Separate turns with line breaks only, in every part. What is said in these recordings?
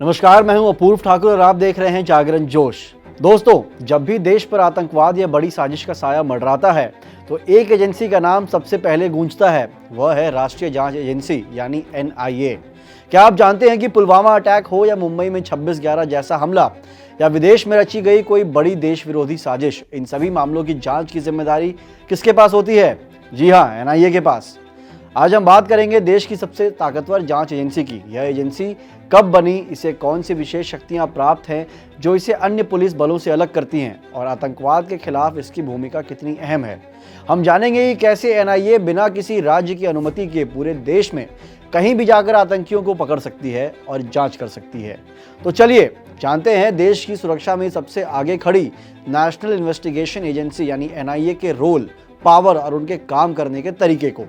नमस्कार, मैं हूं अपूर्व ठाकुर और आप देख रहे हैं जागरण जोश। दोस्तों, जब भी देश पर आतंकवाद या बड़ी साजिश का साया मंडराता है तो एक एजेंसी का नाम सबसे पहले गूंजता है। वह है राष्ट्रीय जांच एजेंसी यानी NIA। क्या आप जानते हैं कि पुलवामा अटैक हो या मुंबई में 26/11 जैसा हमला या विदेश में रची गई कोई बड़ी देश विरोधी साजिश, इन सभी मामलों की जांच की जिम्मेदारी किसके पास होती है? जी हाँ, NIA के पास। आज हम बात करेंगे देश की सबसे ताकतवर जांच एजेंसी की। यह एजेंसी कब बनी, इसे कौन सी विशेष शक्तियां प्राप्त हैं जो इसे अन्य पुलिस बलों से अलग करती हैं, और आतंकवाद के खिलाफ इसकी भूमिका कितनी अहम है। हम जानेंगे कि कैसे NIA बिना किसी राज्य की अनुमति के पूरे देश में कहीं भी जाकर आतंकियों को पकड़ सकती है और जांच कर सकती है। तो चलिए जानते हैं देश की सुरक्षा में सबसे आगे खड़ी नेशनल इन्वेस्टिगेशन एजेंसी यानी NIA के रोल, पावर और उनके काम करने के तरीके को।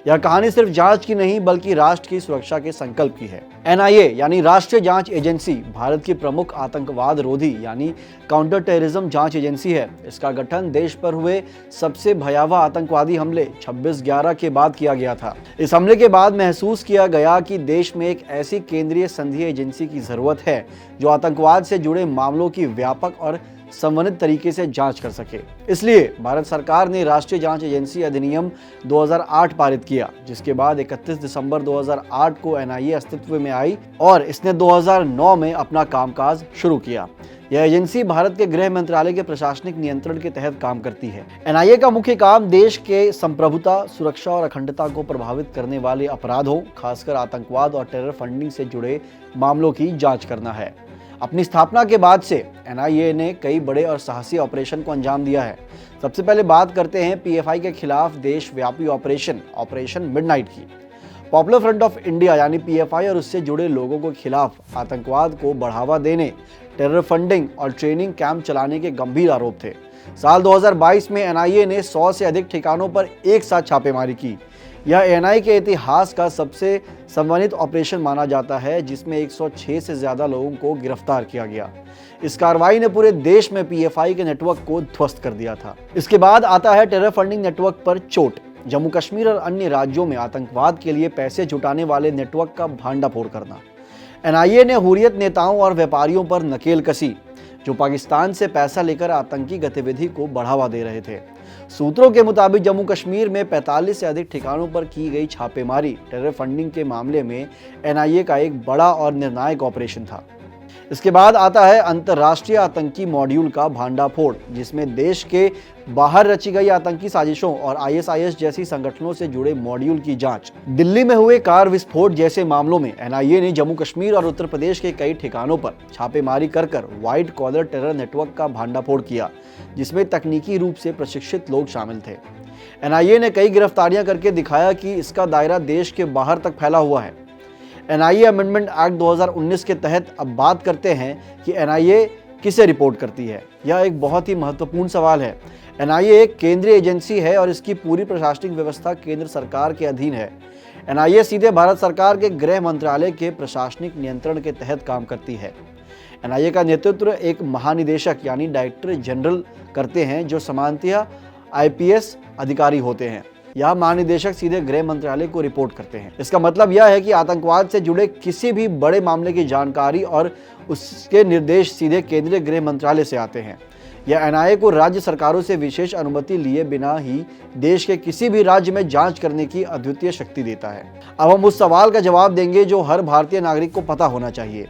यह कहानी सिर्फ जांच की नहीं बल्कि राष्ट्र की सुरक्षा के संकल्प की है। NIA यानी राष्ट्रीय जांच एजेंसी भारत की प्रमुख आतंकवाद रोधी यानी काउंटर टेररिज्म जांच एजेंसी है। इसका गठन देश पर हुए सबसे भयावह आतंकवादी हमले 26/11 के बाद किया गया था। इस हमले के बाद महसूस किया गया कि देश में एक ऐसी केंद्रीय संघीय एजेंसी की जरूरत है जो आतंकवाद से जुड़े मामलों की व्यापक और समन्वित तरीके से जांच कर सके। इसलिए भारत सरकार ने राष्ट्रीय जांच एजेंसी अधिनियम 2008 पारित किया, जिसके बाद 31 दिसंबर 2008 को NIA अस्तित्व में आई और इसने 2009 में अपना कामकाज शुरू किया। यह एजेंसी भारत के गृह मंत्रालय के प्रशासनिक नियंत्रण के तहत काम करती है। NIA का मुख्य काम देश के संप्रभुता, सुरक्षा और अखंडता को प्रभावित करने वाले अपराधों, खासकर आतंकवाद और टेरर फंडिंग से जुड़े मामलों की जांच करना है। अपनी स्थापना के बाद से NIA ने कई बड़े और साहसी ऑपरेशन को अंजाम दिया है। सबसे पहले बात करते हैं PFI के खिलाफ देशव्यापी ऑपरेशन मिडनाइट की। पॉपुलर फ्रंट ऑफ इंडिया यानी PFI और उससे जुड़े लोगों के खिलाफ आतंकवाद को बढ़ावा देने, टेरर फंडिंग और ट्रेनिंग कैंप चलाने के गंभीर आरोप थे। साल 2022 में NIA ने 100 से अधिक ठिकानों पर एक साथ छापेमारी की। यह NIA के इतिहास का सबसे समन्वित ऑपरेशन माना जाता है, जिसमें 106 से ज्यादा लोगों को गिरफ्तार किया गया। इस कार्रवाई ने पूरे देश में PFI के नेटवर्क को ध्वस्त कर दिया था। इसके बाद आता है टेरर फंडिंग नेटवर्क पर चोट। जम्मू कश्मीर और अन्य राज्यों में आतंकवाद के लिए पैसे जुटाने वाले नेटवर्क का भांडाफोड़ करना। NIA ने हुर्रियत नेताओं और व्यापारियों पर नकेल कसी, जो पाकिस्तान से पैसा लेकर आतंकी गतिविधि को बढ़ावा दे रहे थे। सूत्रों के मुताबिक जम्मू कश्मीर में 45 से अधिक ठिकानों पर की गई छापेमारी टेरर फंडिंग के मामले में NIA का एक बड़ा और निर्णायक ऑपरेशन था। इसके बाद आता है अंतर्राष्ट्रीय आतंकी मॉड्यूल का भांडाफोड़, जिसमें देश के बाहर रची गई आतंकी साजिशों और ISIS जैसी संगठनों से जुड़े मॉड्यूल की जांच। दिल्ली में हुए कार विस्फोट जैसे मामलों में NIA ने जम्मू कश्मीर और उत्तर प्रदेश के कई ठिकानों पर छापेमारी कर व्हाइट कॉलर टेरर नेटवर्क का भांडाफोड़ किया, जिसमें तकनीकी रूप से प्रशिक्षित लोग शामिल थे। NIA ने कई गिरफ्तारियां करके दिखाया कि इसका दायरा देश के बाहर तक फैला हुआ है। NIA अमेंडमेंट एक्ट 2019 के तहत अब बात करते हैं कि NIA किसे रिपोर्ट करती है। यह एक बहुत ही महत्वपूर्ण सवाल है। NIA एक केंद्रीय एजेंसी है और इसकी पूरी प्रशासनिक व्यवस्था केंद्र सरकार के अधीन है। NIA सीधे भारत सरकार के गृह मंत्रालय के प्रशासनिक नियंत्रण के तहत काम करती है। NIA का नेतृत्व एक महानिदेशक यानी डायरेक्टर जनरल करते हैं, जो सामान्यतः IPS अधिकारी होते हैं। यह महानिदेशक सीधे गृह मंत्रालय को रिपोर्ट करते हैं। इसका मतलब यह है कि आतंकवाद से जुड़े किसी भी बड़े मामले की जानकारी और उसके निर्देश सीधे केंद्रीय गृह मंत्रालय से आते हैं। यह NIA को राज्य सरकारों से विशेष अनुमति लिए बिना ही देश के किसी भी राज्य में जांच करने की अद्वितीय शक्ति देता है। अब हम उस सवाल का जवाब देंगे जो हर भारतीय नागरिक को पता होना चाहिए।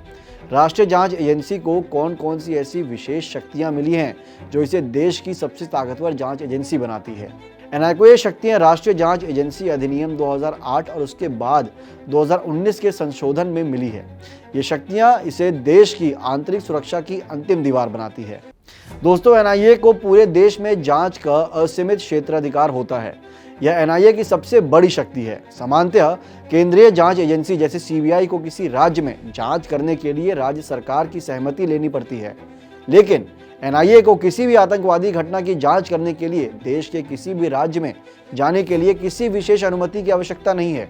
राष्ट्रीय जांच एजेंसी को कौन कौन सी ऐसी विशेष शक्तियां मिली हैं जो इसे देश की सबसे ताकतवर जांच एजेंसी बनाती है? NIA को ये शक्तियां राष्ट्रीय जांच एजेंसी अधिनियम 2008 और उसके बाद 2019 के संशोधन में मिली है। ये शक्तियां इसे देश की आंतरिक सुरक्षा की अंतिम दीवार बनाती है। दोस्तों, NIA को पूरे देश में जांच का असीमित क्षेत्राधिकार होता है। यह NIA की सबसे बड़ी शक्ति है। सामान्यतः केंद्रीय जांच एजेंसी जैसे CBI को किसी राज्य में जांच करने के लिए राज्य सरकार की सहमति लेनी पड़ती है, लेकिन NIA को किसी भी आतंकवादी घटना की जांच करने के लिए देश के किसी भी राज्य में जाने के लिए किसी विशेष अनुमति की आवश्यकता नहीं है।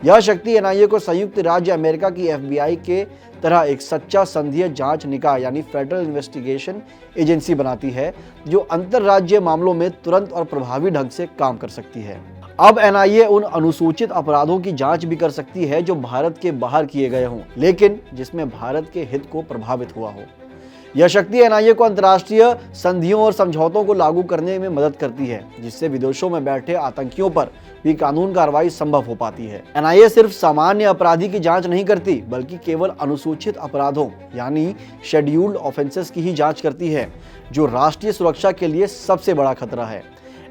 यह शक्ति NIA को संयुक्त राज्य अमेरिका की FBI के तरह एक सच्चा संघीय जांच निकाय यानी फेडरल इन्वेस्टिगेशन एजेंसी बनाती है, जो अंतर्राज्यीय मामलों में तुरंत और प्रभावी ढंग से काम कर सकती है। अब एनआईए उन अनुसूचित अपराधों की जांच भी कर सकती है जो भारत के बाहर किए गए हों, लेकिन जिसमें भारत के हित को प्रभावित हुआ हो। यह शक्ति एनआईए को अंतर्राष्ट्रीय संधियों और समझौतों को लागू करने में मदद करती है, जिससे विदेशों में बैठे आतंकियों पर भी कानून कार्रवाई संभव हो पाती है। एनआईए सिर्फ सामान्य अपराधी की जांच नहीं करती, बल्कि केवल अनुसूचित अपराधों यानी शेड्यूल्ड ऑफेंसेस की ही जांच करती है, जो राष्ट्रीय सुरक्षा के लिए सबसे बड़ा खतरा है।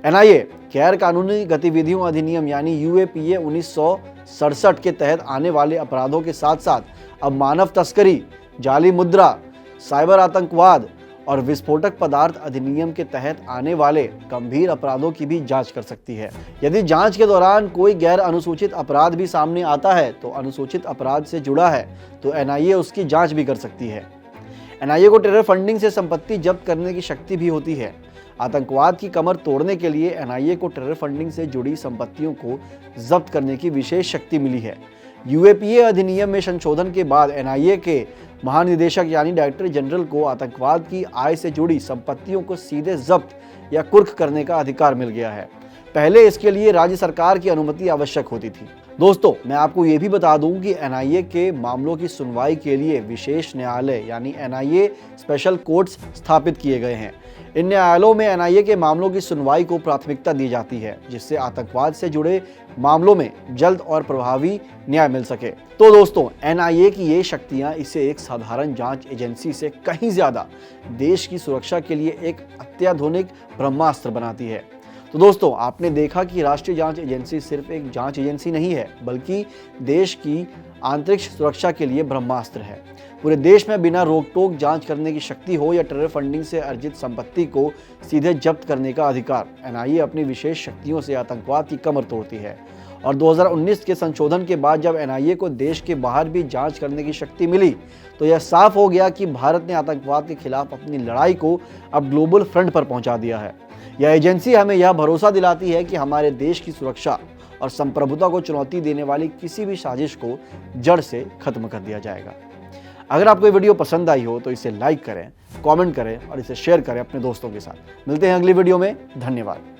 एनआईए गैर कानूनी गतिविधियों अधिनियम यानी यूएपीए 1967 के तहत आने वाले अपराधों के साथ साथ अब मानव तस्करी, जाली मुद्रा, साइबर आतंकवाद और विस्फोटक पदार्थ अधिनियम के तहत आने वाले गंभीर अपराधों की भी जांच कर सकती है। यदि जांच के दौरान कोई गैर अनुसूचित अपराध भी सामने आता है तो अनुसूचित अपराध से जुड़ा है तो एनआईए उसकी जांच भी कर सकती है। एनआईए को टेरर फंडिंग से संपत्ति जब्त करने की शक्ति भी होती है। आतंकवाद की कमर तोड़ने के लिए एनआईए को टेरर फंडिंग से जुड़ी संपत्तियों को जब्त करने की विशेष शक्ति मिली है। यूएपीए अधिनियम में संशोधन के बाद एनआईए के महानिदेशक यानी डायरेक्टर जनरल को आतंकवाद की आय से जुड़ी संपत्तियों को सीधे जब्त या कुर्क करने का अधिकार मिल गया है। पहले इसके लिए राज्य सरकार की अनुमति आवश्यक होती थी। दोस्तों, मैं आपको ये भी बता दूं कि एनआईए के मामलों की सुनवाई के लिए विशेष न्यायालय यानी एनआईए स्पेशल कोर्ट्स स्थापित किए गए हैं। इन न्यायालयों में एनआईए के मामलों की सुनवाई को प्राथमिकता दी जाती है, जिससे आतंकवाद से जुड़े मामलों में जल्द और प्रभावी न्याय मिल सके। तो दोस्तों, एनआईए की ये शक्तियां इसे एक साधारण जांच एजेंसी से कहीं ज्यादा देश की सुरक्षा के लिए एक अत्याधुनिक ब्रह्मास्त्र बनाती है। तो दोस्तों, आपने देखा कि राष्ट्रीय जांच एजेंसी सिर्फ एक जांच एजेंसी नहीं है, बल्कि देश की आंतरिक सुरक्षा के लिए ब्रह्मास्त्र है। पूरे देश में बिना रोक टोक जांच करने की शक्ति हो या टेरर फंडिंग से अर्जित संपत्ति को सीधे जब्त करने का अधिकार, एनआईए अपनी विशेष शक्तियों से आतंकवाद की कमर तोड़ती है। और 2019 के संशोधन के बाद जब एनआईए को देश के बाहर भी जांच करने की शक्ति मिली, तो यह साफ हो गया कि भारत ने आतंकवाद के खिलाफ अपनी लड़ाई को अब ग्लोबल फ्रंट पर पहुंचा दिया है। यह एजेंसी हमें यह भरोसा दिलाती है कि हमारे देश की सुरक्षा और संप्रभुता को चुनौती देने वाली किसी भी साजिश को जड़ से खत्म कर दिया जाएगा। अगर आपको ये वीडियो पसंद आई हो तो इसे लाइक करें, कमेंट करें और इसे शेयर करें अपने दोस्तों के साथ। मिलते हैं अगली वीडियो में। धन्यवाद।